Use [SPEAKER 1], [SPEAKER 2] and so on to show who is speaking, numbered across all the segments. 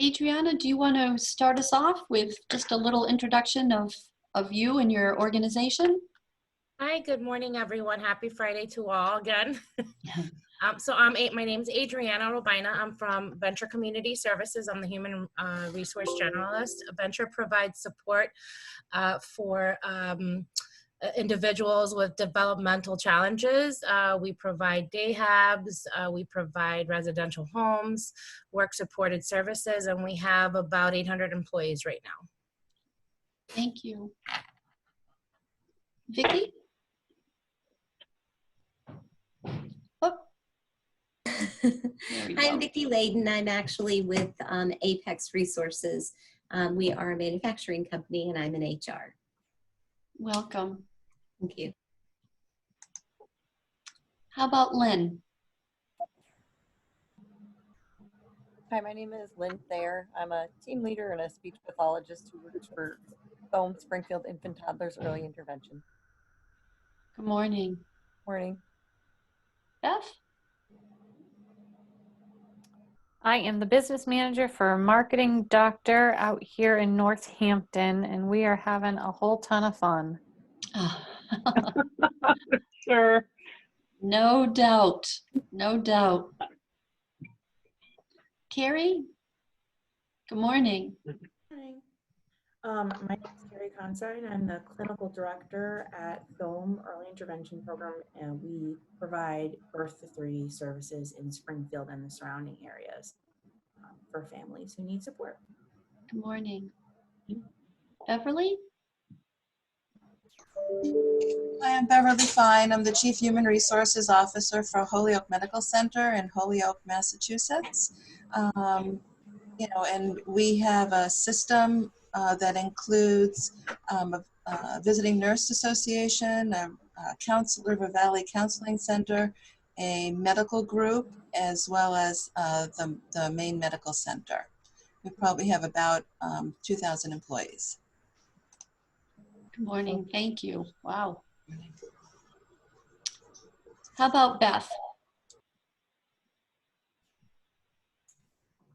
[SPEAKER 1] Adriana, do you want to start us off with just a little introduction of you and your organization?
[SPEAKER 2] Hi, good morning, everyone. Happy Friday to all again. My name's Adriana Robina. I'm from Venture Community Services. I'm the Human Resource Generalist. Venture provides support for individuals with developmental challenges. We provide day habs, we provide residential homes, work supported services, and we have about 800 employees right now.
[SPEAKER 1] Thank you. Vicki? Oh.
[SPEAKER 3] I'm Vicki Layden. I'm actually with Apex Resources. We are a manufacturing company and I'm in HR.
[SPEAKER 1] Welcome.
[SPEAKER 3] Thank you.
[SPEAKER 1] How about Lynn?
[SPEAKER 4] Hi, my name is Lynn Thayer. I'm a team leader and a speech pathologist who works for Thome Springfield Infant Toddlers Early Intervention.
[SPEAKER 1] Good morning.
[SPEAKER 4] Morning.
[SPEAKER 1] Beth?
[SPEAKER 5] I am the business manager for Marketing Doctor out here in Northampton, and we are having a whole ton of fun.
[SPEAKER 6] Sure.
[SPEAKER 1] No doubt. No doubt. Carrie? Good morning.
[SPEAKER 7] Hi. My name is Carrie Consign. I'm the clinical director at Thome Early Intervention Program, and we provide birth to 3 services in Springfield and the surrounding areas for families who need support.
[SPEAKER 1] Good morning. Beverly?
[SPEAKER 8] Hi, I'm Beverly Fine. I'm the Chief Human Resources Officer for Holyoke Medical Center in Holyoke, Massachusetts. And we have a system that includes a Visiting Nurse Association, a River Valley Counseling Center, a medical group, as well as the main medical center. We probably have about 2,000 employees.
[SPEAKER 1] Good morning. Thank you. Wow. How about Beth?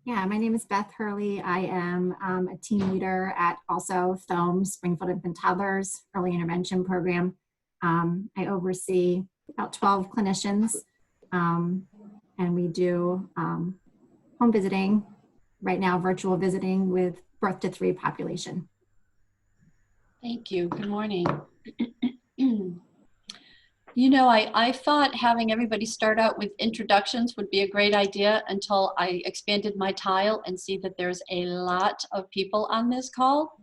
[SPEAKER 9] Yeah, my name is Beth Hurley. I am a team leader at also Thome Springfield Infant Toddlers Early Intervention Program. I oversee about 12 clinicians, and we do home visiting, right now virtual visiting with birth to 3 population.
[SPEAKER 1] Thank you. Good morning. You know, I thought having everybody start out with introductions would be a great idea until I expanded my tile and see that there's a lot of people on this call.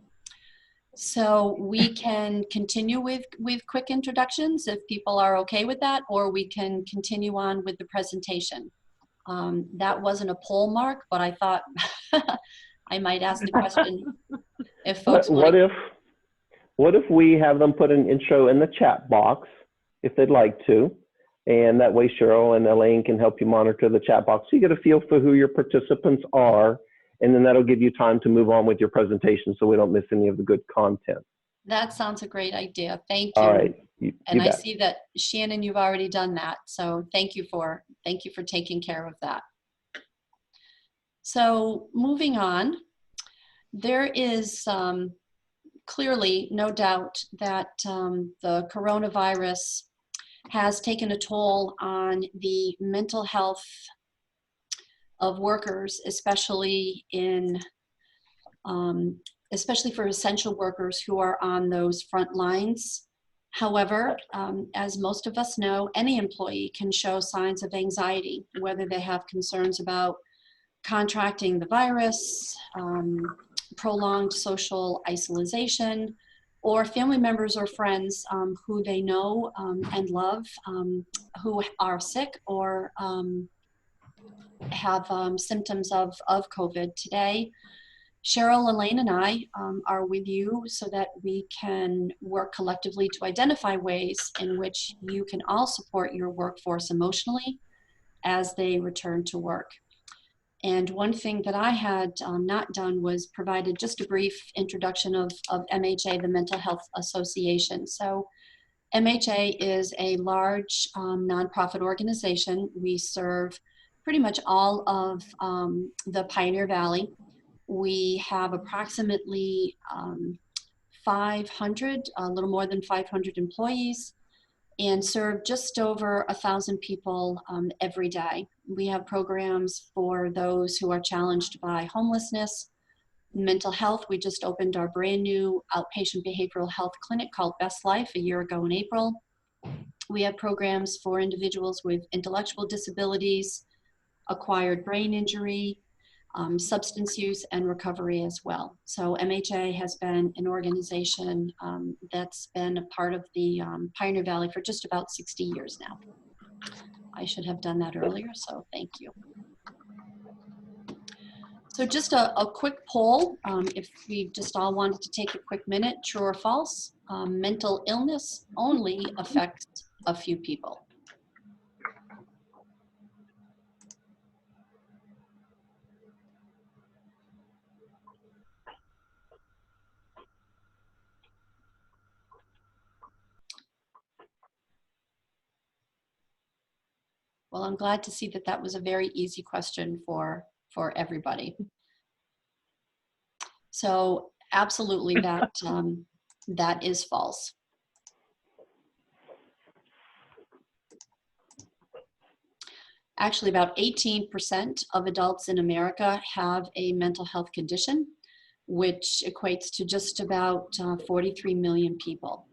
[SPEAKER 1] So we can continue with quick introductions if people are okay with that, or we can continue on with the presentation. That wasn't a poll mark, but I thought I might ask the question if folks
[SPEAKER 6] What if we have them put an intro in the chat box if they'd like to, and that way Cheryl and Elaine can help you monitor the chat box so you get a feel for who your participants are, and then that'll give you time to move on with your presentation so we don't miss any of the good content.
[SPEAKER 1] That sounds a great idea. Thank you.
[SPEAKER 6] All right.
[SPEAKER 1] And I see that Shannon, you've already done that. So thank you for taking care of that. So moving on, there is clearly no doubt that the coronavirus has taken a toll on the mental health of workers, especially for essential workers who are on those front lines. However, as most of us know, any employee can show signs of anxiety, whether they have concerns about contracting the virus, prolonged social isolation, or family members or friends who they know and love who are sick or have symptoms of COVID. Today, Cheryl, Elaine, and I are with you so that we can work collectively to identify ways in which you can all support your workforce emotionally as they return to work. And one thing that I had not done was provided just a brief introduction of MHA, the Mental Health Association. So MHA is a large nonprofit organization. We serve pretty much all of the Pioneer Valley. We have approximately 500, a little more than 500 employees, and serve just over 1,000 people every day. We have programs for those who are challenged by homelessness, mental health. We just opened our brand new outpatient behavioral health clinic called Best Life a year ago in April. We have programs for individuals with intellectual disabilities, acquired brain injury, substance use, and recovery as well. So MHA has been an organization that's been a part of the Pioneer Valley for just about 60 years now. I should have done that earlier, so thank you. So just a quick poll, if we just all wanted to take a quick minute, true or false, mental illness only affects a few people. Well, I'm glad to see that that was a very easy question for everybody. So absolutely that, that is false. Actually, about 18% of adults in America have a mental health condition, which equates to just about 43 million people.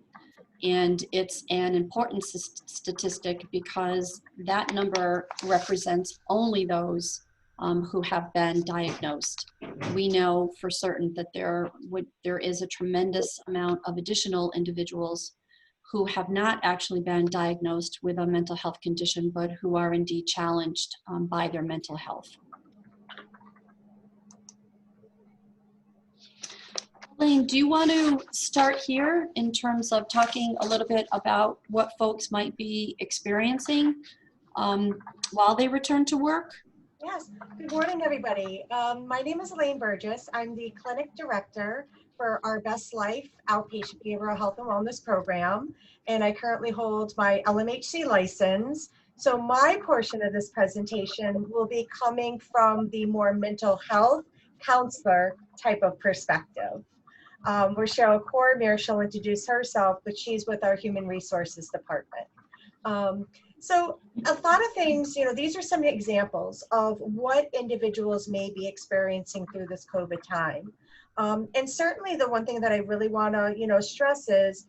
[SPEAKER 1] And it's an important statistic because that number represents only those who have been diagnosed. We know for certain that there is a tremendous amount of additional individuals who have not actually been diagnosed with a mental health condition, but who are indeed challenged by their mental health. Elaine, do you want to start here in terms of talking a little bit about what folks might be experiencing while they return to work?
[SPEAKER 10] Yes. Good morning, everybody. My name is Elaine Burgess. I'm the clinic director for our Best Life Outpatient Behavioral Health and Wellness Program, and I currently hold my LMHC license. So my portion of this presentation will be coming from the more mental health counselor type of perspective. We're Cheryl Cormier. She'll introduce herself, but she's with our Human Resources Department. So a lot of things, you know, these are some examples of what individuals may be experiencing through this COVID time. And certainly the one thing that I really want to, you know, stress is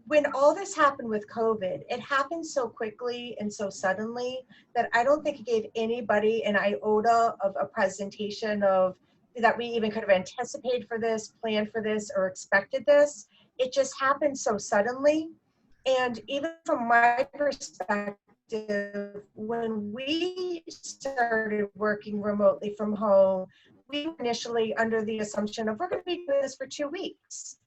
[SPEAKER 10] when all this happened with COVID, it happened so quickly and so suddenly that I don't think it gave anybody an iota of a presentation of that we even could have anticipated for this, planned for this, or expected this. It just happened so suddenly. And even from my perspective, when we started working remotely from home, we were initially under the assumption of we're going to be doing this for 2 weeks.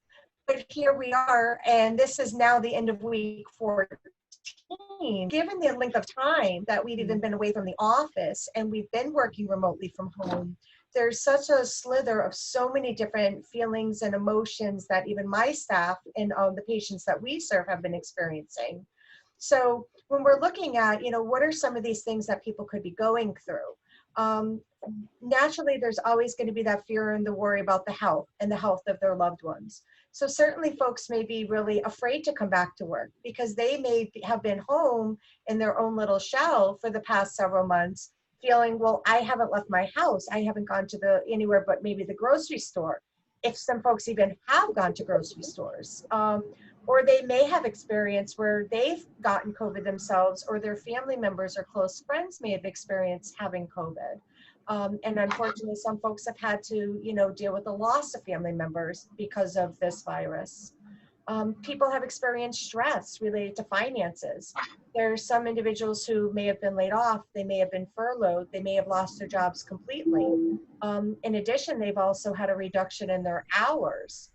[SPEAKER 10] But here we are, and this is now the end of week 14. Given the length of time that we've even been away from the office and we've been working remotely from home, there's such a slither of so many different feelings and emotions that even my staff and the patients that we serve have been experiencing. So when we're looking at, you know, what are some of these things that people could be going through? Naturally, there's always going to be that fear and the worry about the health and the health of their loved ones. So certainly folks may be really afraid to come back to work because they may have been home in their own little shell for the past several months, feeling, well, I haven't left my house. I haven't gone to anywhere but maybe the grocery store. If some folks even have gone to grocery stores. Or they may have experienced where they've gotten COVID themselves, or their family members or close friends may have experienced having COVID. And unfortunately, some folks have had to, you know, deal with the loss of family members because of this virus. People have experienced stress related to finances. There are some individuals who may have been laid off, they may have been furloughed, they may have lost their jobs completely. In addition, they've also had a reduction in their hours.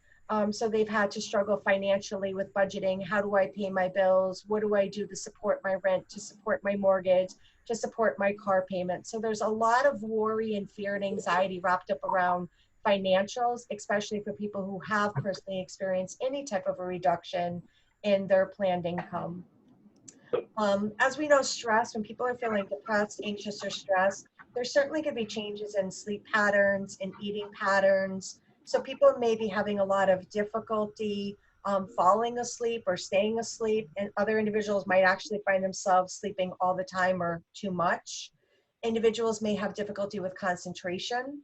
[SPEAKER 10] So they've had to struggle financially with budgeting. How do I pay my bills? What do I do to support my rent, to support my mortgage, to support my car payment? So there's a lot of worry and fear and anxiety wrapped up around financials, especially for people who have personally experienced any type of a reduction in their planned income. As we know, stress, when people are feeling depressed, anxious, or stressed, there's certainly going to be changes in sleep patterns and eating patterns. So people may be having a lot of difficulty falling asleep or staying asleep, and other individuals might actually find themselves sleeping all the time or too much. Individuals may have difficulty with concentration.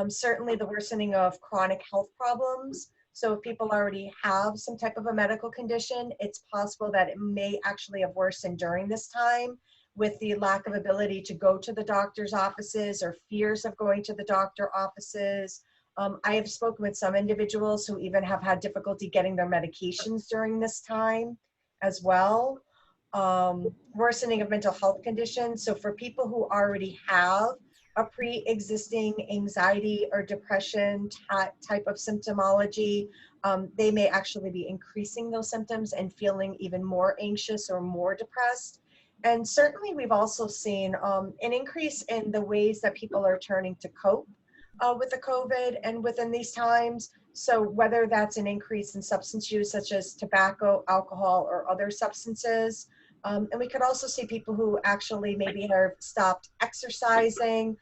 [SPEAKER 10] Certainly the worsening of chronic health problems. So if people already have some type of a medical condition, it's possible that it may actually have worsened during this time with the lack of ability to go to the doctor's offices or fears of going to the doctor offices. I have spoken with some individuals who even have had difficulty getting their medications during this time as well. Worsening of mental health conditions. So for people who already have a pre-existing anxiety or depression type of symptomology, they may actually be increasing those symptoms and feeling even more anxious or more depressed. And certainly we've also seen an increase in the ways that people are turning to cope with the COVID and within these times. So whether that's an increase in substance use such as tobacco, alcohol, or other substances. And we could also see people who actually maybe have stopped exercising.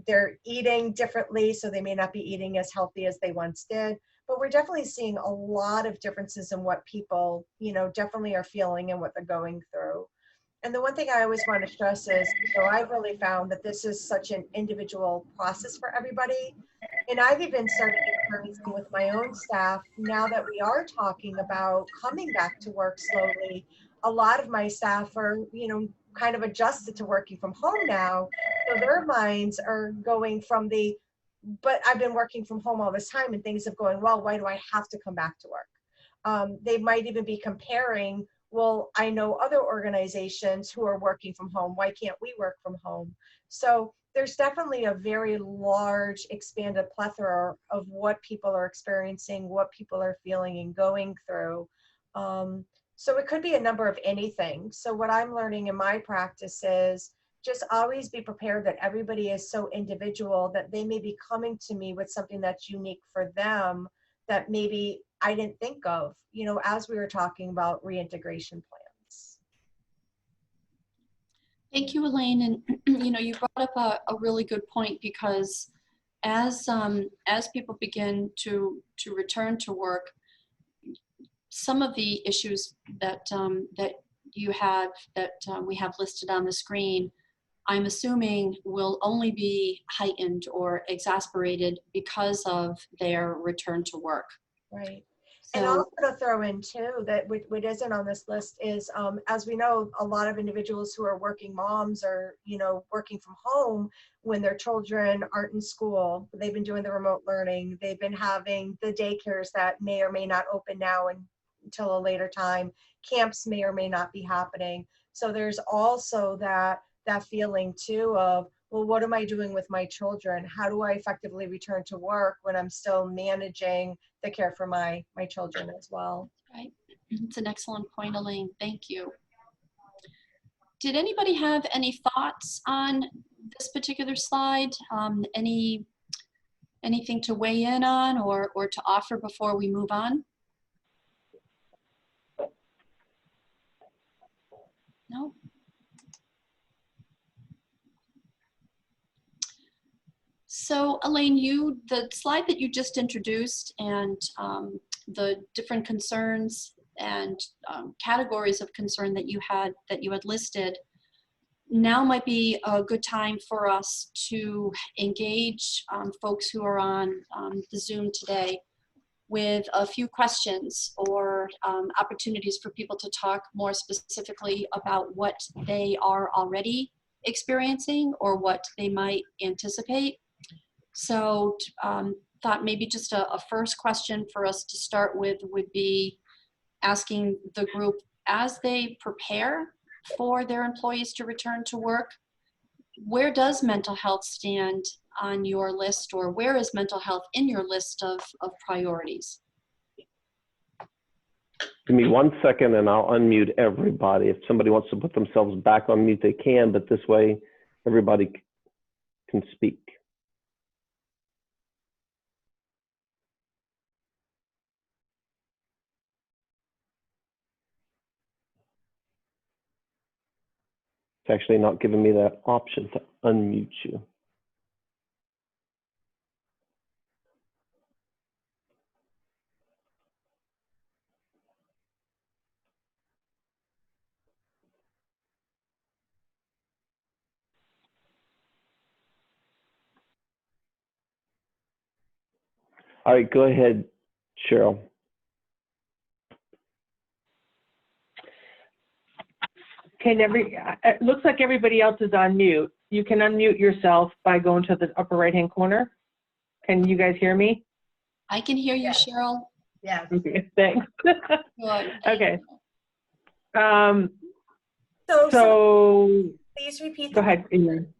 [SPEAKER 10] They're eating differently, so they may not be eating as healthy as they once did. But we're definitely seeing a lot of differences in what people, definitely are feeling and what they're going through. And the one thing I always want to stress is, I've really found that this is such an individual process for everybody. And I've even started encouraging with my own staff, now that we are talking about coming back to work slowly, a lot of my staff are, kind of adjusted to working from home now. So their minds are going from but I've been working from home all this time and things have going well, why do I have to come back to work? They might even be comparing, well, I know other organizations who are working from home. Why can't we work from home? So there's definitely a very large expanded plethora of what people are experiencing, what people are feeling and going through. So it could be a number of anything. So what I'm learning in my practice is just always be prepared that everybody is so individual that they may be coming to me with something that's unique for them that maybe I didn't think of, as we were talking about reintegration plans.
[SPEAKER 1] Thank you, Elaine. And you brought up a really good point, because as people begin to return to work, some of the issues that you have we have listed on the screen, I'm assuming will only be heightened or exasperated because of their return to work.
[SPEAKER 10] Right.
[SPEAKER 1] So,
[SPEAKER 10] and also to throw in too, that what isn't on this list is, as we know, a lot of individuals who are working moms are, working from home when their children aren't in school. They've been doing the remote learning. They've been having the daycares that may or may not open now until a later time. Camps may or may not be happening. So there's also that feeling too of, well, what am I doing with my children? How do I effectively return to work when I'm still managing the care for my children as well?
[SPEAKER 1] right. It's an excellent point, Elaine. Thank you. Did anybody have any thoughts on this particular slide? Anything to weigh in on or to offer before we move on? No? So Elaine, the slide that you just introduced and the different concerns and categories of concern that you had listed, now might be a good time for us to engage folks who are on the Zoom today with a few questions or opportunities for people to talk more specifically about what they are already experiencing or what they might anticipate. So thought maybe just a first question for us to start with would be asking the group, as they prepare for their employees to return to work, where does mental health stand on your list, or where is mental health in your list of priorities?
[SPEAKER 6] Give me 1 second and I'll unmute everybody. If somebody wants to put themselves back on mute, they can, but this way everybody can speak. It's actually not giving me that option to unmute you. All right, go ahead, Cheryl.
[SPEAKER 11] It looks like everybody else is on mute. You can unmute yourself by going to the upper right-hand corner. Can you guys hear me?
[SPEAKER 1] I can hear you, Cheryl.
[SPEAKER 7] Yes.
[SPEAKER 11] Okay, thanks.
[SPEAKER 1] Good.
[SPEAKER 11] Okay.
[SPEAKER 10] So
[SPEAKER 11] So
[SPEAKER 10] please repeat.
[SPEAKER 11] go ahead, Adrian.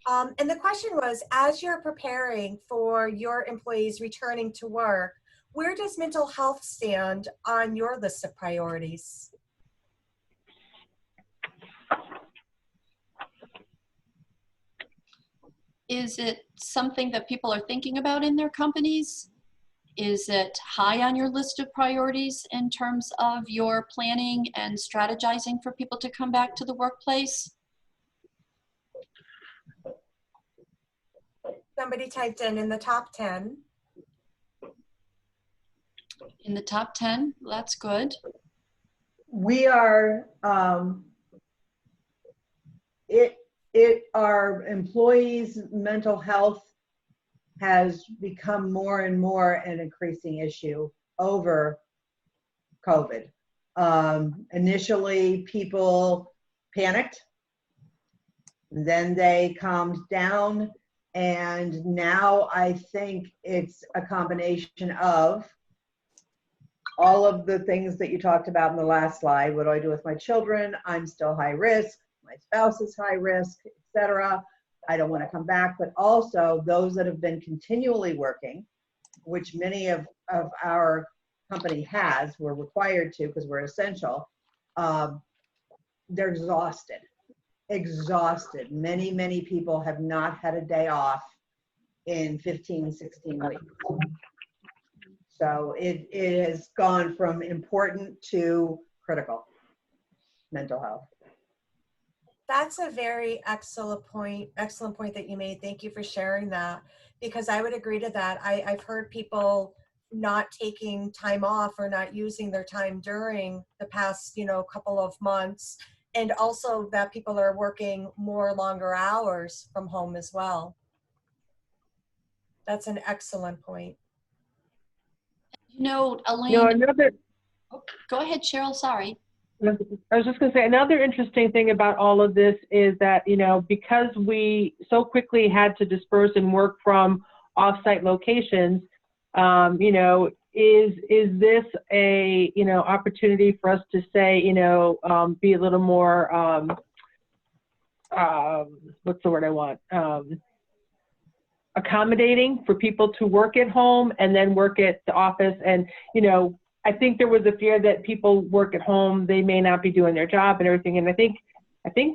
[SPEAKER 10] And the question was, as you're preparing for your employees returning to work, where does mental health stand on your list of priorities?
[SPEAKER 1] Is it something that people are thinking about in their companies? Is it high on your list of priorities in terms of your planning and strategizing for people to come back to the workplace?
[SPEAKER 10] Somebody typed in the top 10.
[SPEAKER 1] In the top 10, that's good.
[SPEAKER 12] We are, our employees' mental health has become more and more an increasing issue over COVID. Initially, people panicked, then they calmed down, and now I think it's a combination of all of the things that you talked about in the last slide. What do I do with my children? I'm still high risk. My spouse is high risk, etc. I don't want to come back, but also those that have been continually working, which many of our company has, we're required to because we're essential. They're exhausted. Many people have not had a day off in 15, 16 weeks. So it has gone from important to critical, mental health.
[SPEAKER 10] That's a very excellent point that you made. Thank you for sharing that, because I would agree to that. I've heard people not taking time off or not using their time during the past, couple of months, and also that people are working more longer hours from home as well. That's an excellent point.
[SPEAKER 1] Elaine, go ahead, Cheryl, sorry.
[SPEAKER 11] I was just going to say, another interesting thing about all of this is that, because we so quickly had to disperse and work from off-site locations, is this a, opportunity for us to say, be a little more, what's the word I want? Accommodating for people to work at home and then work at the office. And, I think there was a fear that people work at home, they may not be doing their job and everything. And I think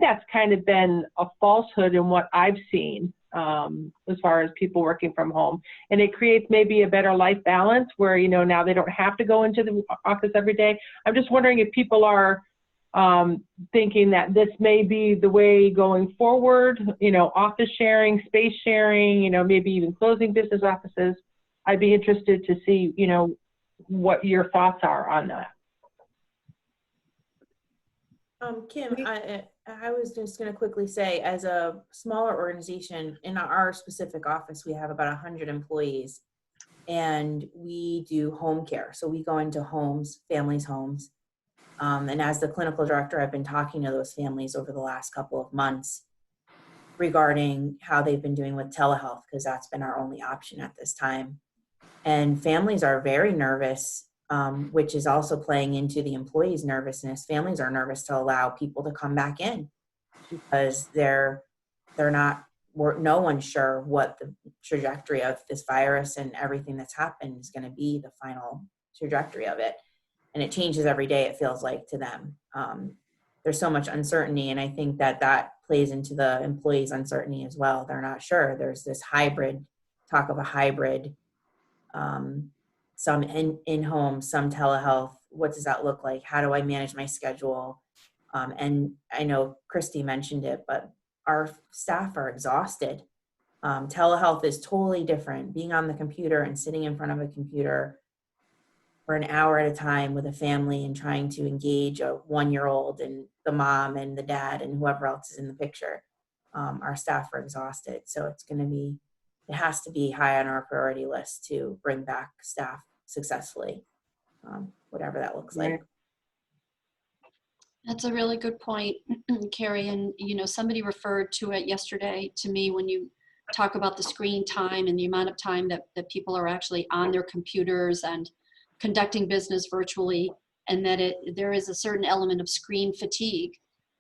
[SPEAKER 11] that's kind of been a falsehood in what I've seen as far as people working from home. And it creates maybe a better life balance where, now they don't have to go into the office every day. I'm just wondering if people are thinking that this may be the way going forward, office sharing, space sharing, maybe even closing business offices. I'd be interested to see, what your thoughts are on that.
[SPEAKER 7] Kim, I was just going to quickly say, as a smaller organization, in our specific office, we have about 100 employees, and we do home care. So we go into homes, families' homes. And as the clinical director, I've been talking to those families over the last couple of months regarding how they've been doing with telehealth, because that's been our only option at this time. And families are very nervous, which is also playing into the employees' nervousness. Families are nervous to allow people to come back in because they're not, no one's sure what the trajectory of this virus and everything that's happened is going to be, the final trajectory of it. And it changes every day, it feels like, to them. There's so much uncertainty, and I think that plays into the employees' uncertainty as well. They're not sure. There's this talk of a hybrid, some in-home, some telehealth. What does that look like? How do I manage my schedule? And I know Christy mentioned it, but our staff are exhausted. Telehealth is totally different. Being on the computer and sitting in front of a computer for an hour at a time with a family and trying to engage a 1-year-old and the mom and the dad and whoever else is in the picture. Our staff are exhausted. So it has to be high on our priority list to bring back staff successfully, whatever that looks like.
[SPEAKER 1] That's a really good point, Carrie. And, somebody referred to it yesterday to me when you talk about the screen time and the amount of time that people are actually on their computers and conducting business virtually, and that there is a certain element of screen fatigue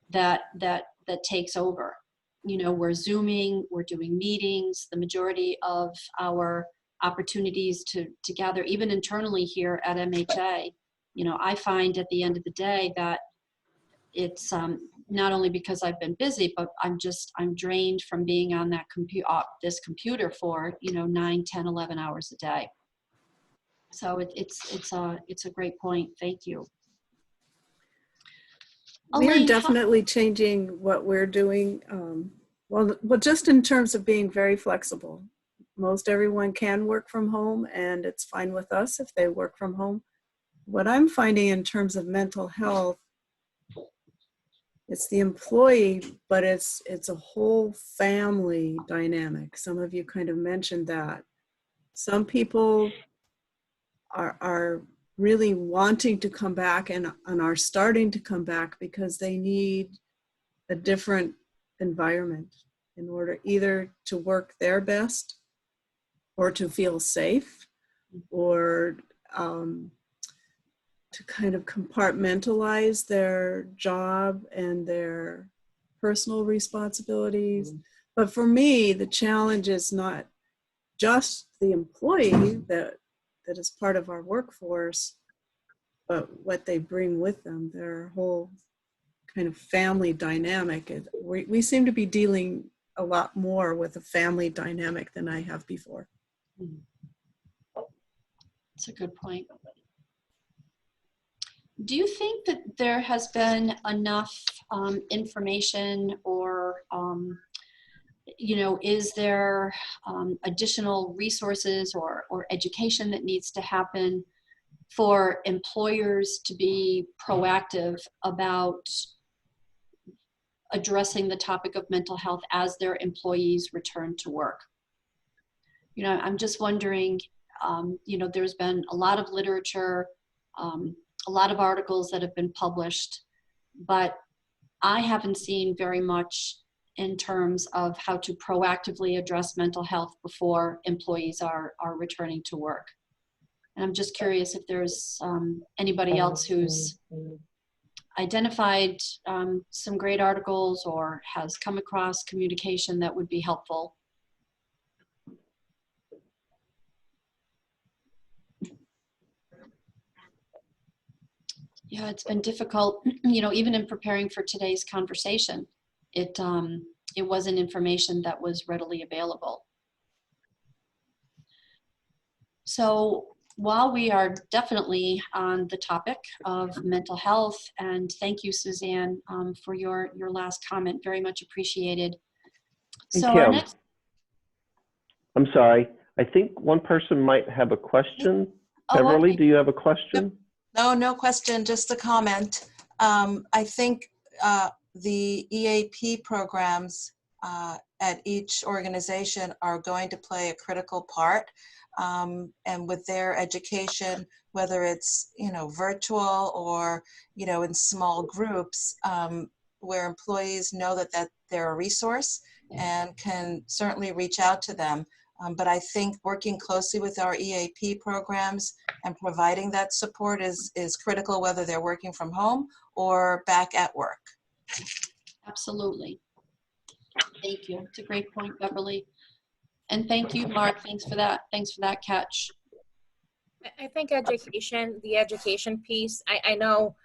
[SPEAKER 1] that takes over. We're Zooming, we're doing meetings. The majority of our opportunities to gather, even internally here at MHA, I find at the end of the day that it's not only because I've been busy, but I'm drained from being on that this computer for 9, 10, 11 hours a day. So it's a great point. Thank you.
[SPEAKER 13] We're
[SPEAKER 1] Elaine,
[SPEAKER 13] definitely changing what we're doing. Well, just in terms of being very flexible. Most everyone can work from home, and it's fine with us if they work from home. What I'm finding in terms of mental health, it's the employee, but it's a whole family dynamic. Some of you kind of mentioned that. Some people are really wanting to come back and are starting to come back because they need a different environment in order either to work their best or to feel safe or to kind of compartmentalize their job and their personal responsibilities. But for me, the challenge is not just the employee that is part of our workforce, but what they bring with them, their whole kind of family dynamic. We seem to be dealing a lot more with a family dynamic than I have before.
[SPEAKER 1] That's a good point. Do you think that there has been enough information or, is there additional resources or education that needs to happen for employers to be proactive about addressing the topic of mental health as their employees return to work? I'm just wondering, there's been a lot of literature, a lot of articles that have been published, but I haven't seen very much in terms of how to proactively address mental health before employees are returning to work. And I'm just curious if there's anybody else who's identified some great articles or has come across communication that would be helpful. Yeah, it's been difficult, even in preparing for today's conversation. It wasn't information that was readily available. So while we are definitely on the topic of mental health, and thank you, Suzanne, for your last comment, very much appreciated. So
[SPEAKER 6] Kim,
[SPEAKER 1] our next,
[SPEAKER 6] I'm sorry. I think one person might have a question.
[SPEAKER 1] Oh,
[SPEAKER 6] Beverly,
[SPEAKER 1] okay.
[SPEAKER 6] do you have a question?
[SPEAKER 8] No question, just a comment. I think the EAP programs at each organization are going to play a critical part. And with their education, whether it's, virtual or, in small groups, where employees know that they're a resource and can certainly reach out to them. But I think working closely with our EAP programs and providing that support is critical, whether they're working from home or back at work.
[SPEAKER 1] Absolutely. Thank you. It's a great point, Beverly. And thank you, Mark. Thanks for that. Thanks for that catch.
[SPEAKER 2] I think the education piece, I know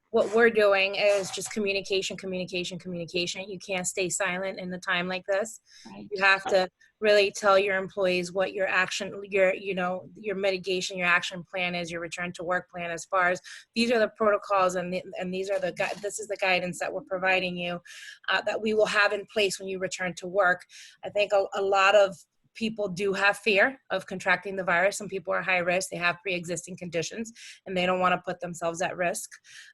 [SPEAKER 2] what we're doing is just communication. You can't stay silent in a time like this.
[SPEAKER 1] Right.
[SPEAKER 2] You have to really tell your employees what your action, your mitigation, your action plan is, your return to work plan, as far as these are the protocols and these are this is the guidance that we're providing you, that we will have in place when you return to work. I think a lot of people do have fear of contracting the virus. Some people are high risk, they have pre-existing conditions, and they don't want to put themselves at risk.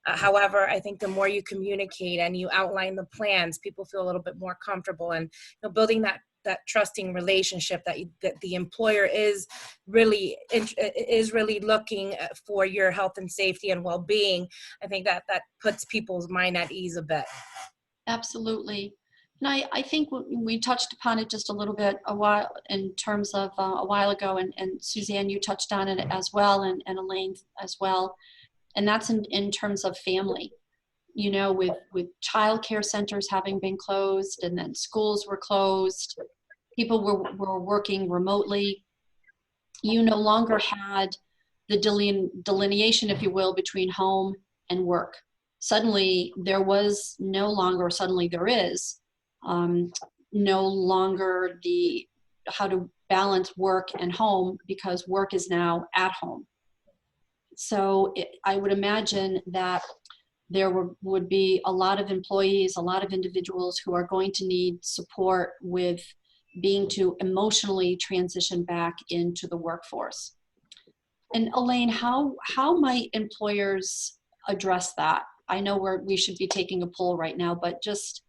[SPEAKER 2] However, I think the more you communicate and you outline the plans, people feel a little bit more comfortable, and building that trusting relationship that the employer is really looking for your health and safety and well-being. I think that puts people's mind at ease a bit.
[SPEAKER 1] Absolutely. And I think we touched upon it just a little bit a while in terms of a while ago, and Suzanne, you touched on it as well, and Elaine as well. And that's in terms of family, with childcare centers having been closed, and then schools were closed, people were working remotely. You no longer had the delineation, if you will, between home and work. Suddenly there is no longer how to balance work and home, because work is now at home. So I would imagine that there would be a lot of employees, a lot of individuals who are going to need support with being to emotionally transition back into the workforce. And Elaine, how might employers address that? I know we should be taking a poll right now, but just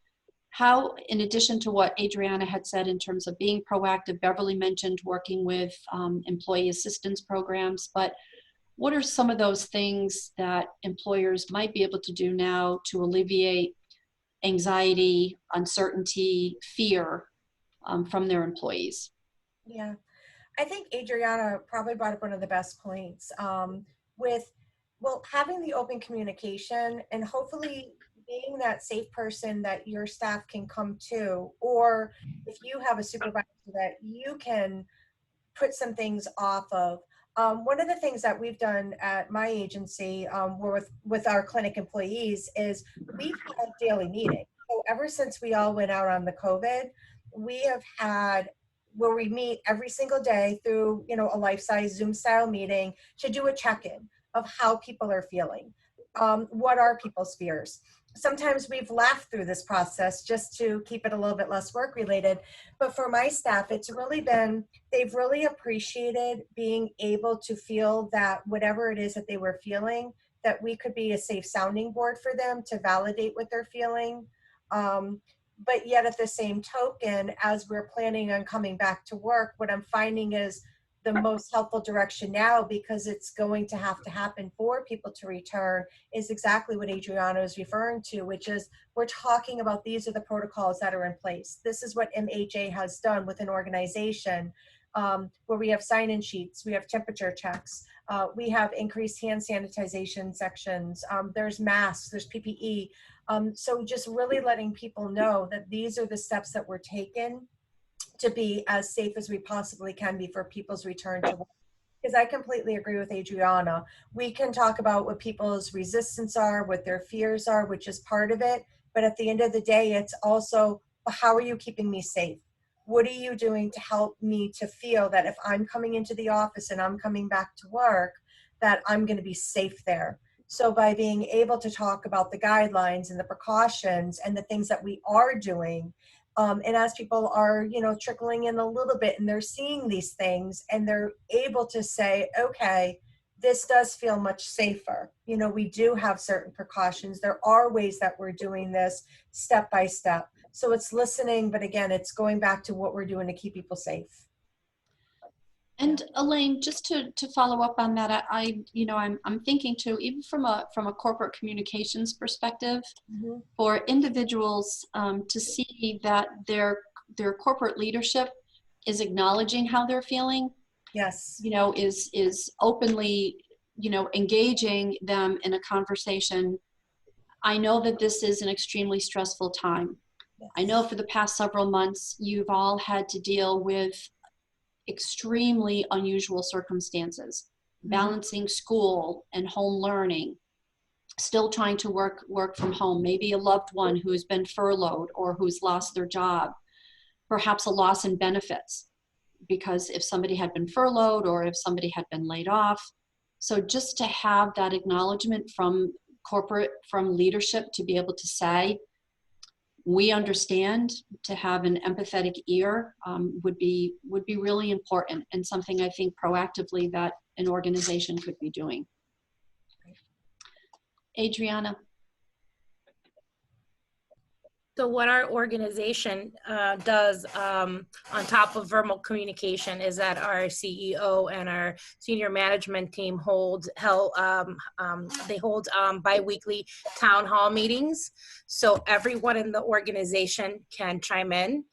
[SPEAKER 1] how, in addition to what Adriana had said in terms of being proactive, Beverly mentioned working with employee assistance programs, but what are some of those things that employers might be able to do now to alleviate anxiety, uncertainty, fear from their employees?
[SPEAKER 10] Yeah, I think Adriana probably brought up one of the best points with having the open communication and hopefully being that safe person that your staff can come to, or if you have a supervisor that you can put some things off of. One of the things that we've done at my agency with our clinic employees is we've had daily meetings. So ever since we all went out on the COVID, we have had where we meet every single day through a life-size Zoom style meeting to do a check-in of how people are feeling. What are people's fears? Sometimes we've laughed through this process just to keep it a little bit less work related. But for my staff, they've really appreciated being able to feel that whatever it is that they were feeling, that we could be a safe sounding board for them to validate what they're feeling. But yet at the same token, as we're planning on coming back to work, what I'm finding is the most helpful direction now, because it's going to have to happen for people to return, is exactly what Adriana is referring to, which is we're talking about these are the protocols that are in place. This is what MHA has done with an organization where we have sign-in sheets, we have temperature checks, we have increased hand sanitization sections, there's masks, there's PPE. So just really letting people know that these are the steps that were taken to be as safe as we possibly can be for people's return to work. Because I completely agree with Adriana. We can talk about what people's resistance are, what their fears are, which is part of it. But at the end of the day, it's also, how are you keeping me safe? What are you doing to help me to feel that if I'm coming into the office and I'm coming back to work, that I'm going to be safe there? So by being able to talk about the guidelines and the precautions and the things that we are doing, and as people are, trickling in a little bit and they're seeing these things and they're able to say, okay, this does feel much safer. We do have certain precautions. There are ways that we're doing this step by step. So it's listening, but again, it's going back to what we're doing to keep people safe.
[SPEAKER 1] And Elaine, just to follow up on that, I'm thinking too, even from a corporate communications perspective, for individuals to see that their corporate leadership is acknowledging how they're feeling.
[SPEAKER 10] Yes.
[SPEAKER 1] Is openly, engaging them in a conversation. I know that this is an extremely stressful time. Yes. I know for the past several months, you've all had to deal with extremely unusual circumstances, balancing school and home learning, still trying to work from home, maybe a loved one who has been furloughed or who's lost their job. perhaps a loss in benefits, because if somebody had been furloughed or if somebody had been laid off. So just to have that acknowledgement from corporate, from leadership, to be able to say, we understand, to have an empathetic ear would be really important, and something I think proactively that an organization could be doing. Adriana.
[SPEAKER 2] So what our organization does on top of verbal communication is that our CEO and our senior management team they hold bi-weekly town hall meetings. So everyone in the organization can chime in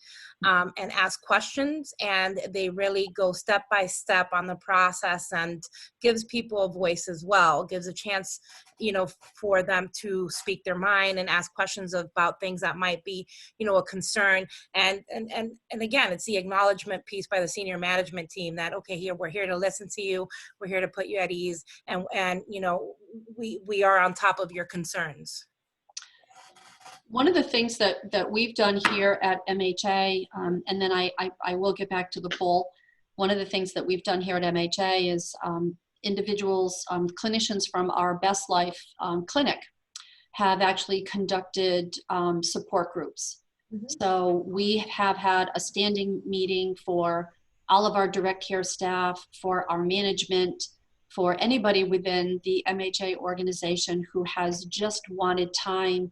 [SPEAKER 2] and ask questions, and they really go step by step on the process and gives people a voice as well, gives a chance, you know, for them to speak their mind and ask questions about things that might be, you know, a concern. And again, it's the acknowledgement piece by the senior management team that, okay, here, we're here to listen to you, we're here to put you at ease, and you know, we are on top of your concerns.
[SPEAKER 1] One of the things that we've done here at MHA, and then I will get back to the poll. One of the things that we've done here at MHA is individuals, clinicians from our Best Life clinic have actually conducted support groups. Mm-hmm. So we have had a standing meeting for all of our direct care staff, for our management, for anybody within the MHA organization who has just wanted time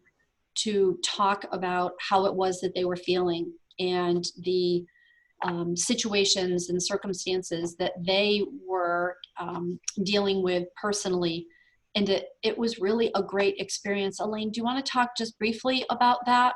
[SPEAKER 1] to talk about how it was that they were feeling and the situations and circumstances that they were dealing with personally. And it was really a great experience. Elaine, do you want to talk just briefly about that,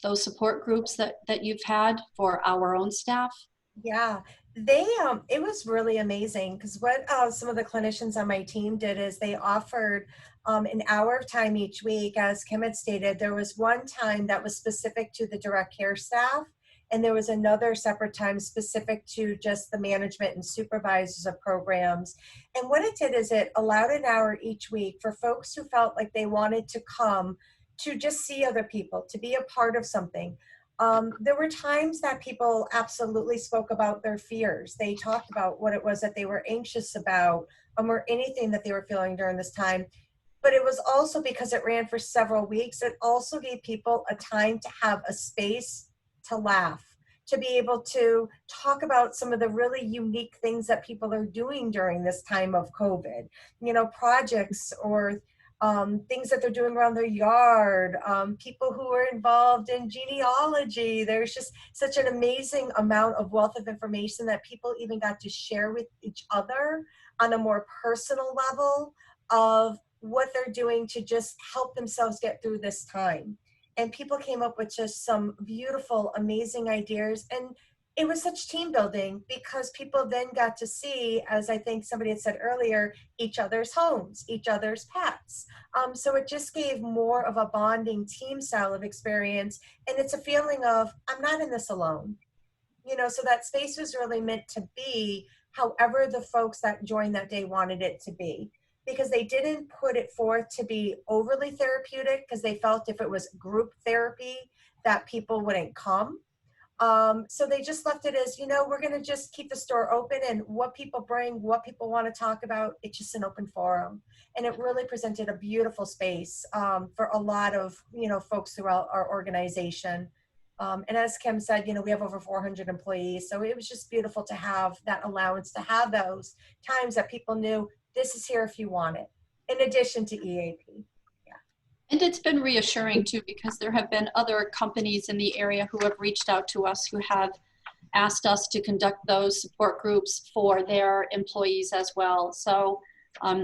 [SPEAKER 1] those support groups that you've had for our own staff?
[SPEAKER 10] Yeah, it was really amazing, because what some of the clinicians on my team did is they offered an hour of time each week. As Kim had stated, there was one time that was specific to the direct care staff, and there was another separate time specific to just the management and supervisors of programs. And what it did is it allowed an hour each week for folks who felt like they wanted to come to just see other people, to be a part of something. There were times that people absolutely spoke about their fears. They talked about what it was that they were anxious about, or anything that they were feeling during this time. But it was also, because it ran for several weeks, it also gave people a time to have a space to laugh, to be able to talk about some of the really unique things that people are doing during this time of COVID. You know, projects or things that they're doing around their yard, people who are involved in genealogy. There's just such an amazing amount of wealth of information that people even got to share with each other on a more personal level of what they're doing to just help themselves get through this time. And people came up with just some beautiful, amazing ideas. And it was such team building, because people then got to see, as I think somebody had said earlier, each other's homes, each other's pets. So it just gave more of a bonding team style of experience. And it's a feeling of, I'm not in this alone. You know, so that space was really meant to be however the folks that joined that day wanted it to be, because they didn't put it forth to be overly therapeutic, because they felt if it was group therapy that people wouldn't come. So they just left it as, you know, we're going to just keep the store open, and what people bring, what people want to talk about, it's just an open forum. And it really presented a beautiful space for a lot of, you know, folks throughout our organization. And as Kim said, you know, we have over 400 employees. So it was just beautiful to have that allowance, to have those times that people knew this is here if you want it, in addition to EAP.
[SPEAKER 1] And it's been reassuring too, because there have been other companies in the area who have reached out to us, who have asked us to conduct those support groups for their employees as well. So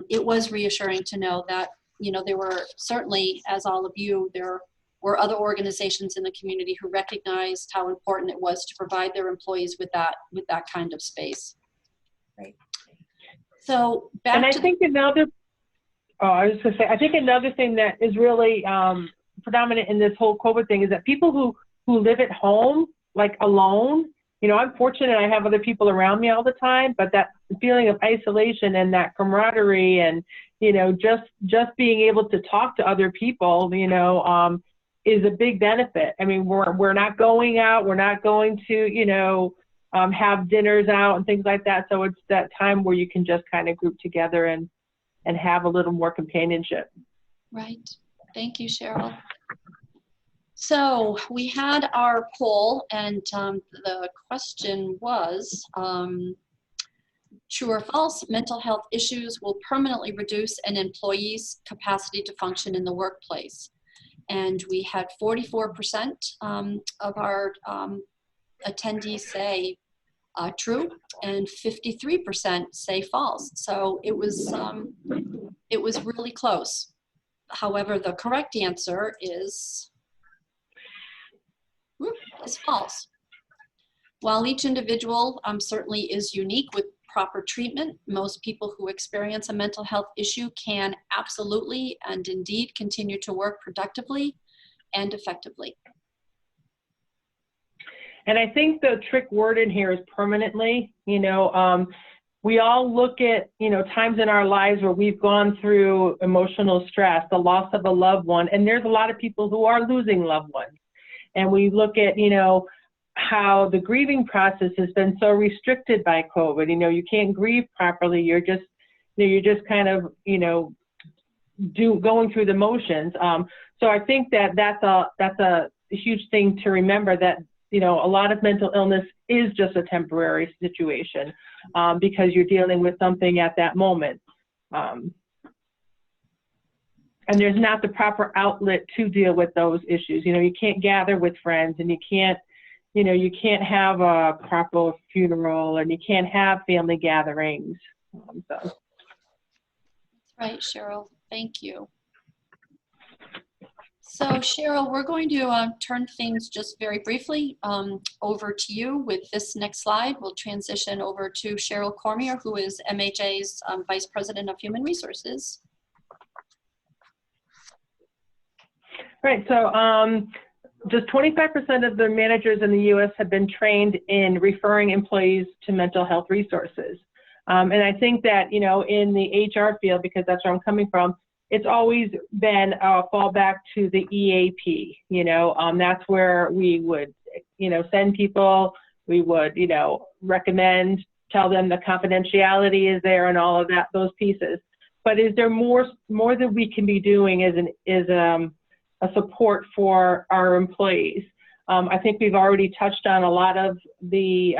[SPEAKER 1] it was reassuring to know that, you know, there were certainly, as all of you, there were other organizations in the community who recognized how important it was to provide their employees with that kind of space.
[SPEAKER 10] Right.
[SPEAKER 1] So back
[SPEAKER 11] and I
[SPEAKER 1] to
[SPEAKER 11] think another. Oh, I was going to say, I think another thing that is really predominant in this whole COVID thing is that people who live at home, like alone, you know, I'm fortunate I have other people around me all the time, but that feeling of isolation and that camaraderie and, you know, just being able to talk to other people, you know, is a big benefit. I mean, we're not going out, we're not going to, you know, have dinners out and things like that. So it's that time where you can just kind of group together and have a little more companionship.
[SPEAKER 1] Right. Thank you, Cheryl. So we had our poll, and the question was, true or false, mental health issues will permanently reduce an employee's capacity to function in the workplace. And we had 44% of our attendees say true, and 53% say false. So it was really close. However, the correct answer is false. While each individual certainly is unique with proper treatment, most people who experience a mental health issue can absolutely and indeed continue to work productively and effectively.
[SPEAKER 11] And I think the trick word in here is permanently. You know, we all look at, you know, times in our lives where we've gone through emotional stress, the loss of a loved one, and there's a lot of people who are losing loved ones. And we look at, you know, how the grieving process has been so restricted by COVID. You know, you can't grieve properly. You're just, you know, you're just kind of, you know, going through the motions. So I think that that's a huge thing to remember, that, you know, a lot of mental illness is just a temporary situation because you're dealing with something at that moment. And there's not the proper outlet to deal with those issues. You know, you can't gather with friends, and you can't, you know, you can't have a proper funeral, and you can't have family gatherings. So.
[SPEAKER 1] That's right, Cheryl. Thank you. So Cheryl, we're going to turn things just very briefly over to you with this next slide. We'll transition over to Cheryl Cormier, who is MHA's Vice President of Human Resources.
[SPEAKER 11] Right, so just 25% of the managers in the U.S. have been trained in referring employees to mental health resources. And I think that, you know, in the HR field, because that's where I'm coming from, it's always been a fallback to the EAP. You know, that's where we would, you know, send people, we would, you know, recommend, tell them the confidentiality is there and all of that, those pieces. But is there more that we can be doing as a support for our employees? I think we've already touched on a lot of the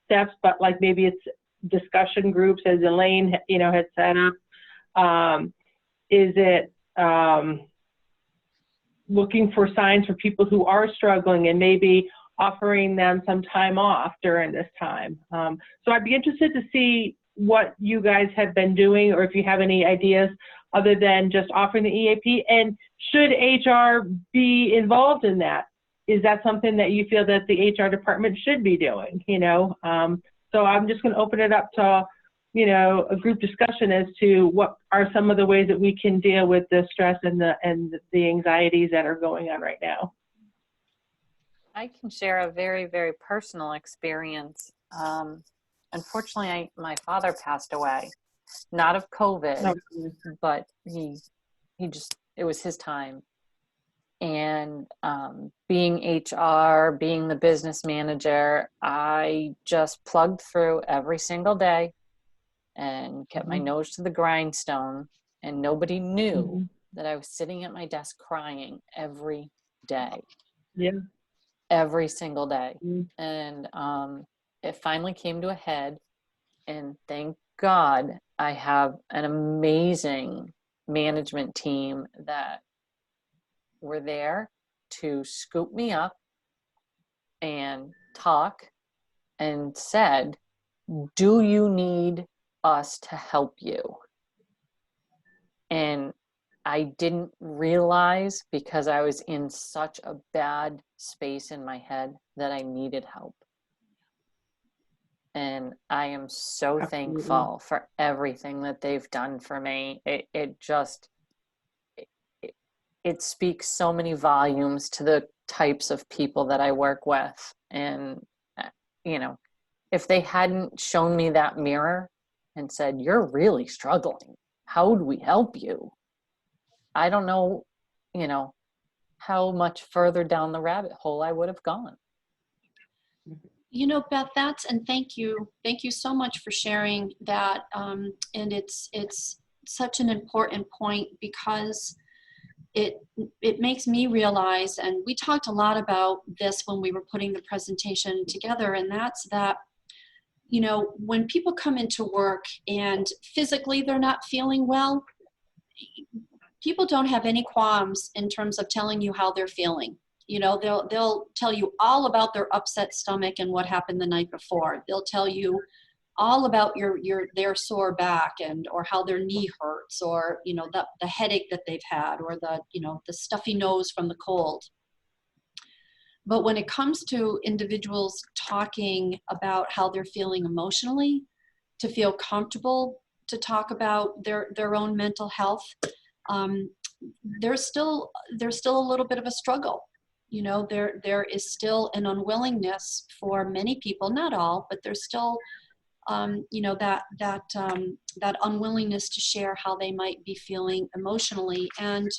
[SPEAKER 11] steps, but like maybe it's discussion groups, as Elaine, you know, had set up. Is it looking for signs for people who are struggling and maybe offering them some time off during this time? So I'd be interested to see what you guys have been doing, or if you have any ideas other than just offering the EAP. And should HR be involved in that? Is that something that you feel that the HR department should be doing, you know? So I'm just going to open it up to, you know, a group discussion as to what are some of the ways that we can deal with the stress and the anxieties that are going on right now.
[SPEAKER 5] I can share a very, very personal experience. Unfortunately, my father passed away, not of COVID, but it was his time. And being HR, being the business manager, I just plugged through every single day and kept my nose to the grindstone, and nobody knew that I was sitting at my desk crying every day.
[SPEAKER 11] Yeah.
[SPEAKER 5] Every single day. And it finally came to a head, and thank God I have an amazing management team that were there to scoop me up and talk and said, do you need us to help you? And I didn't realize, because I was in such a bad space in my head, that I needed help. And I am so thankful for everything that they've done for me. It speaks so many volumes to the types of people that I work with. And, you know, if they hadn't shown me that mirror and said, you're really struggling, how do we help you? I don't know, you know, how much further down the rabbit hole I would have gone.
[SPEAKER 1] You know, Beth, and thank you so much for sharing that. And it's such an important point, because it makes me realize, and we talked a lot about this when we were putting the presentation together, and that's that, you know, when people come into work and physically they're not feeling well, people don't have any qualms in terms of telling you how they're feeling. You know, they'll tell you all about their upset stomach and what happened the night before. They'll tell you all about their sore back or how their knee hurts, or, you know, the headache that they've had, or the stuffy nose from the cold. But when it comes to individuals talking about how they're feeling emotionally, to feel comfortable to talk about their own mental health, there's still a little bit of a struggle. You know, there is still an unwillingness for many people, not all, but there's still, you know, that unwillingness to share how they might be feeling emotionally. And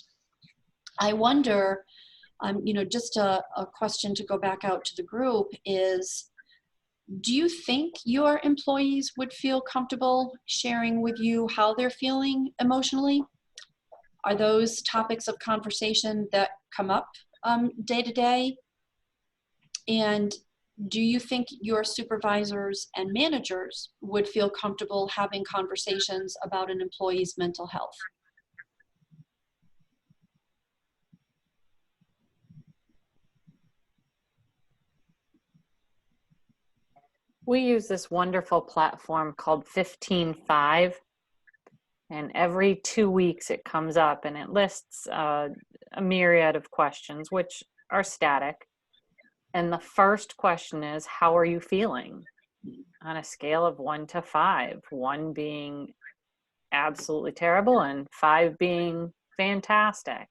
[SPEAKER 1] I wonder, you know, just a question to go back out to the group is, do you think your employees would feel comfortable sharing with you how they're feeling emotionally? Are those topics of conversation that come up day to day? And do you think your supervisors and managers would feel comfortable having conversations about an employee's mental health?
[SPEAKER 5] We use this wonderful platform called 15-5, and every 2 weeks it comes up and it lists a myriad of questions, which are static. And the first question is, how are you feeling? On a scale of 1 to 5, 1 being absolutely terrible and 5 being fantastic.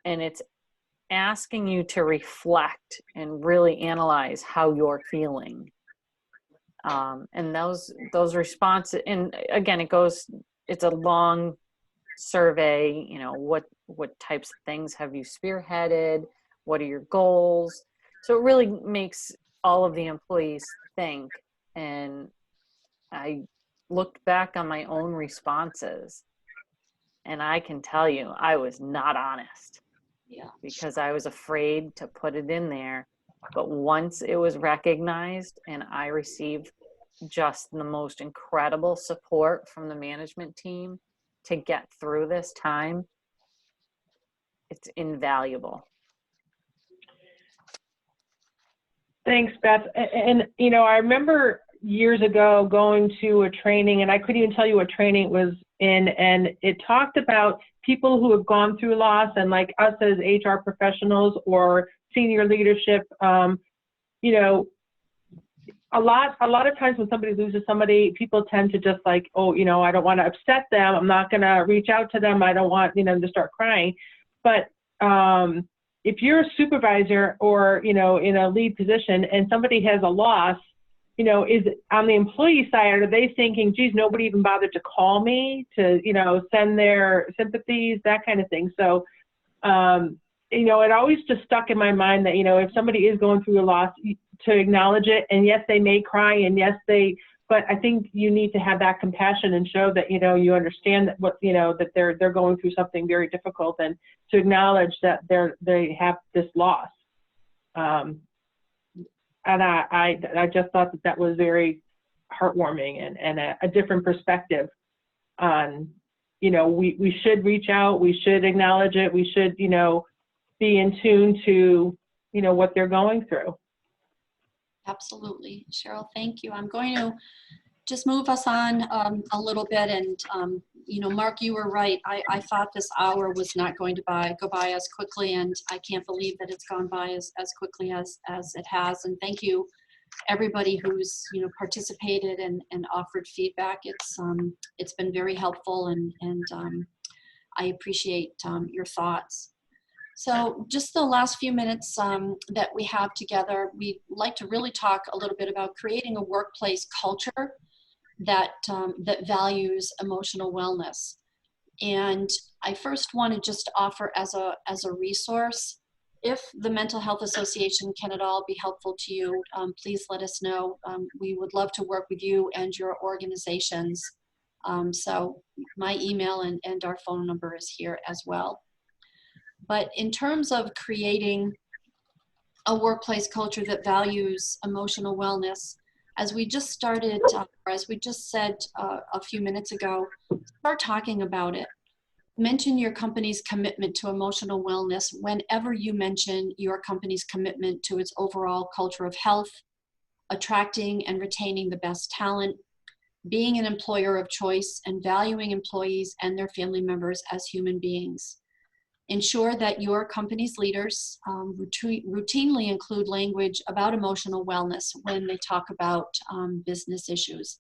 [SPEAKER 5] And it's asking you to reflect and really analyze how you're feeling. And those responses, and again, it's a long survey, you know, what types of things have you spearheaded? What are your goals? So it really makes all of the employees think. And I looked back on my own responses, and I can tell you, I was not honest.
[SPEAKER 1] Yeah.
[SPEAKER 5] Because I was afraid to put it in there. But once it was recognized and I received just the most incredible support from the management team to get through this time, it's invaluable.
[SPEAKER 11] Thanks, Beth. And you know, I remember years ago going to a training, and I couldn't even tell you what training it was in, and it talked about people who have gone through loss, and like us as HR professionals or senior leadership, you know, a lot of times when somebody loses somebody, people tend to just like, oh, you know, I don't want to upset them. I'm not going to reach out to them. I don't want, you know, them to start crying. But if you're a supervisor or, you know, in a lead position and somebody has a loss, you know, is on the employee side, are they thinking, geez, nobody even bothered to call me to, you know, send their sympathies, that kind of thing. So, you know, it always just stuck in my mind that, you know, if somebody is going through a loss, to acknowledge it. And yes, they may cry, and yes, but I think you need to have that compassion and show that, you know, you understand that what, you know, that they're going through something very difficult, and to acknowledge that they have this loss. And I just thought that was very heartwarming and a different perspective on, you know, we should reach out, we should acknowledge it, we should, you know, be in tune to, you know, what they're going through.
[SPEAKER 1] Absolutely. Cheryl, thank you. I'm going to just move us on a little bit. And, you know, Mark, you were right. I thought this hour was not going to go by as quickly, and I can't believe that it's gone by as quickly as it has. And thank you, everybody who's, you know, participated and offered feedback. It's been very helpful, and I appreciate your thoughts. So just the last few minutes that we have together, we'd like to really talk a little bit about creating a workplace culture that values emotional wellness. And I first want to just offer as a resource If the Mental Health Association can at all be helpful to you, please let us know. We would love to work with you and your organizations. So my email and our phone number is here as well. But in terms of creating a workplace culture that values emotional wellness, as we just started, or as we just said a few minutes ago, start talking about it. Mention your company's commitment to emotional wellness whenever you mention your company's commitment to its overall culture of health, attracting and retaining the best talent, being an employer of choice, and valuing employees and their family members as human beings. Ensure that your company's leaders routinely include language about emotional wellness when they talk about business issues.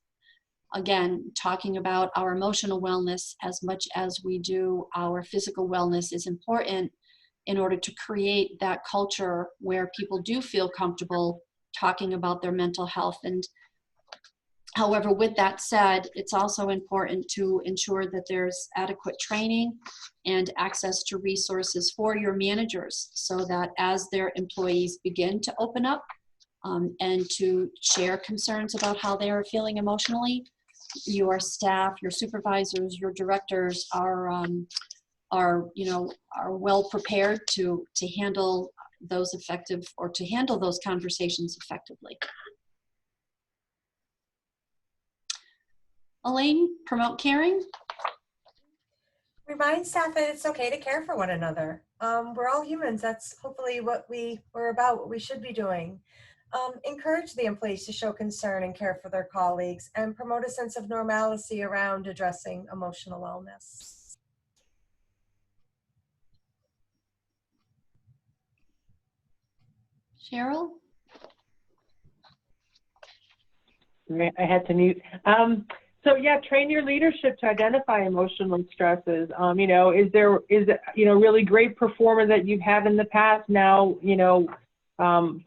[SPEAKER 1] Again, talking about our emotional wellness as much as we do our physical wellness is important in order to create that culture where people do feel comfortable talking about their mental health. And however, with that said, it's also important to ensure that there's adequate training and access to resources for your managers so that as their employees begin to open up and to share concerns about how they are feeling emotionally, your staff, your supervisors, your directors are well prepared to handle those effective, or to handle those conversations effectively. Elaine, promote caring.
[SPEAKER 10] Remind staff that it's okay to care for one another. We're all humans. That's hopefully what we're about, what we should be doing. Encourage the employees to show concern and care for their colleagues, and promote a sense of normalcy around addressing emotional wellness.
[SPEAKER 1] Cheryl?
[SPEAKER 11] I had to mute. So yeah, train your leadership to identify emotional stresses. Is really great performer that you've had in the past now,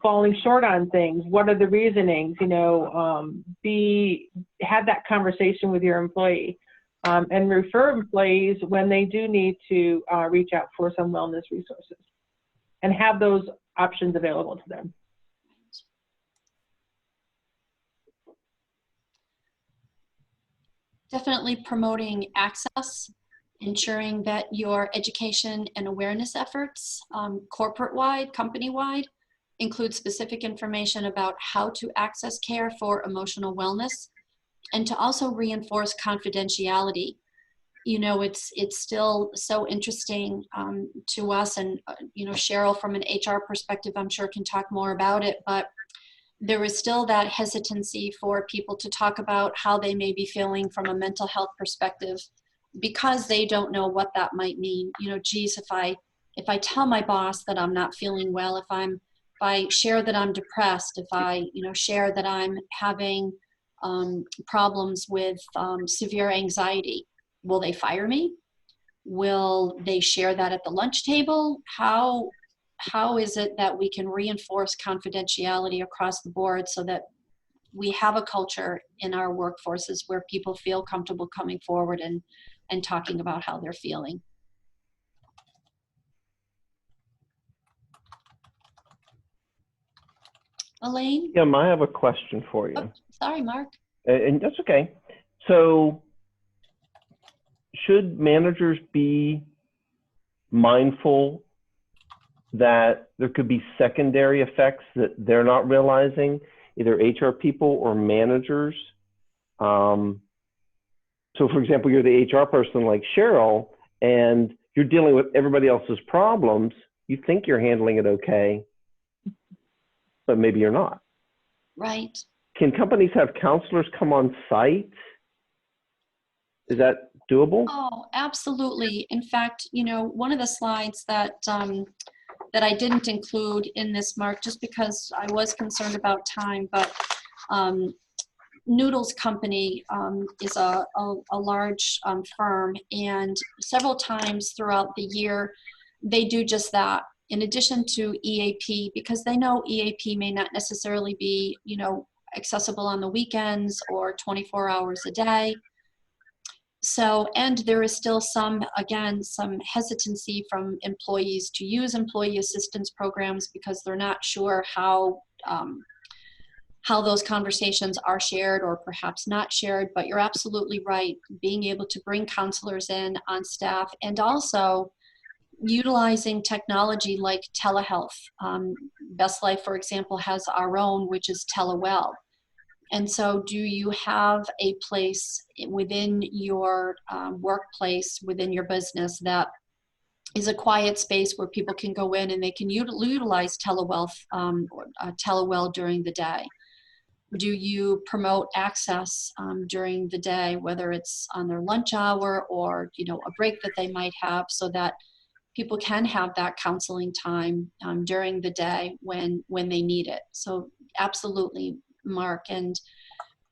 [SPEAKER 11] falling short on things? What are the reasonings? Have that conversation with your employee, and refer employees when they do need to reach out for some wellness resources, and have those options available to them.
[SPEAKER 1] Definitely promoting access, ensuring that your education and awareness efforts, corporate-wide, company-wide, include specific information about how to access care for emotional wellness, and to also reinforce confidentiality. It's still so interesting to us, and Cheryl, from an HR perspective, I'm sure can talk more about it, but there is still that hesitancy for people to talk about how they may be feeling from a mental health perspective, because they don't know what that might mean. Geez, if I tell my boss that I'm not feeling well, if I share that I'm depressed, if I share that I'm having problems with severe anxiety, will they fire me? Will they share that at the lunch table? How is it that we can reinforce confidentiality across the board so that we have a culture in our workforces where people feel comfortable coming forward and talking about how they're feeling? Elaine?
[SPEAKER 6] Yeah, I have a question for you.
[SPEAKER 1] Oh, sorry, Mark.
[SPEAKER 6] And that's okay. So should managers be mindful that there could be secondary effects that they're not realizing, either HR people or managers? So for example, you're the HR person like Cheryl, and you're dealing with everybody else's problems. You think you're handling it okay, but maybe you're not.
[SPEAKER 1] Right.
[SPEAKER 6] Can companies have counselors come on site? Is that doable?
[SPEAKER 1] Oh, absolutely. In fact, one of the slides that I didn't include in this, Mark, just because I was concerned about time, but Noodles Company is a large firm, and several times throughout the year, they do just that. In addition to EAP, because they know EAP may not necessarily be, accessible on the weekends or 24 hours a day. So, and there is still some hesitancy from employees to use employee assistance programs because they're not sure how those conversations are shared or perhaps not shared. But you're absolutely right. Being able to bring counselors in on staff and also utilizing technology like telehealth. Best Life, for example, has our own, which is TeleWell. And so do you have a place within your workplace, within your business, that is a quiet space where people can go in and they can utilize TeleWell during the day? Do you promote access during the day, whether it's on their lunch hour or, you know, a break that they might have, so that people can have that counseling time during the day when they need it? So absolutely, Mark. And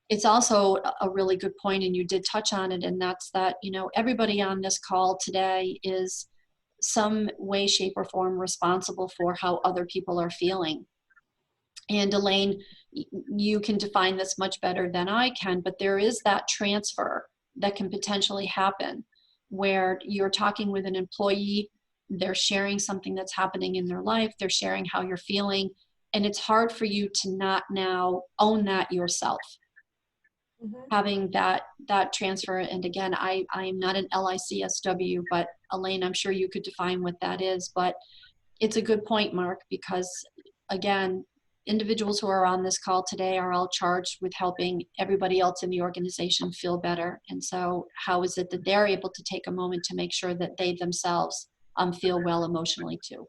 [SPEAKER 1] it's also a really good point, and you did touch on it, and that's that, you know, everybody on this call today is some way, shape, or form responsible for how other people are feeling. And Elaine, you can define this much better than I can, but there is that transfer that can potentially happen where you're talking with an employee, they're sharing something that's happening in their life, they're sharing how you're feeling, and it's hard for you to not now own that yourself. Having that transfer. And again, I am not an LICSW, but Elaine, I'm sure you could define what that is. But it's a good point, Mark, because again, individuals who are on this call today are all charged with helping everybody else in the organization feel better. And so how is it that they're able to take a moment to make sure that they themselves feel well emotionally too?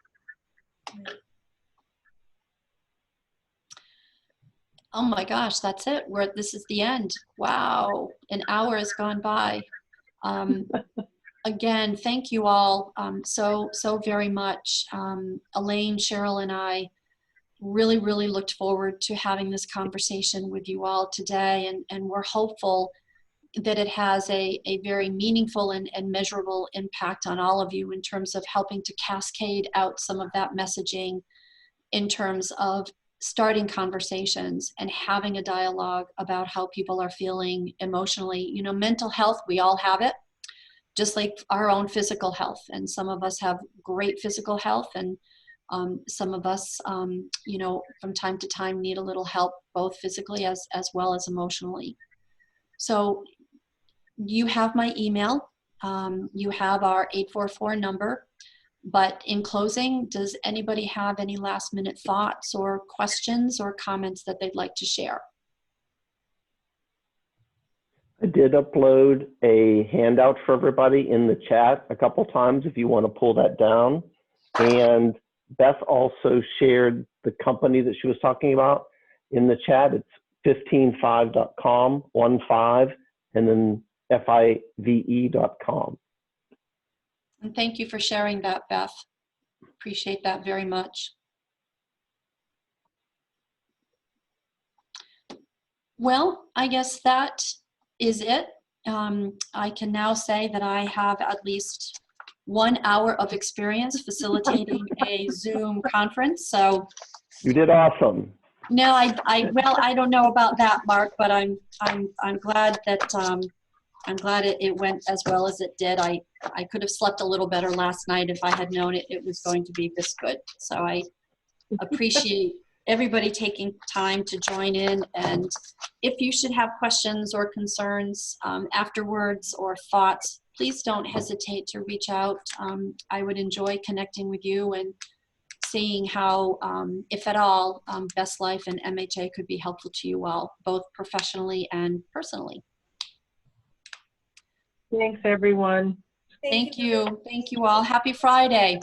[SPEAKER 1] Oh my gosh, that's it. This is the end. Wow, an hour has gone by. Again, thank you all so very much. Elaine, Cheryl, and I really looked forward to having this conversation with you all today, and we're hopeful that it has a very meaningful and measurable impact on all of you in terms of helping to cascade out some of that messaging in terms of starting conversations and having a dialogue about how people are feeling emotionally. You know, mental health, we all have it, just like our own physical health. And some of us have great physical health, and some of us, you know, from time to time need a little help, both physically as well as emotionally. So you have my email, you have our 844 number. But in closing, does anybody have any last minute thoughts or questions or comments that they'd like to share?
[SPEAKER 6] I did upload a handout for everybody in the chat a couple times if you want to pull that down. And Beth also shared the company that she was talking about in the chat. It's 155.com, 15, and then FIVE.com.
[SPEAKER 1] And thank you for sharing that, Beth. Appreciate that very much. Well, I guess that is it. I can now say that I have at least 1 hour of experience facilitating a Zoom conference. So
[SPEAKER 6] you did awesome.
[SPEAKER 1] No, well, I don't know about that, Mark, but I'm glad that I'm glad it went as well as it did. I could have slept a little better last night if I had known it was going to be this good. So I appreciate everybody taking time to join in. And if you should have questions or concerns afterwards or thoughts, please don't hesitate to reach out. I would enjoy connecting with you and seeing how, if at all, Best Life and MHA could be helpful to you all, both professionally and personally.
[SPEAKER 11] Thanks, everyone.
[SPEAKER 1] Thank you. Thank you all. Happy Friday.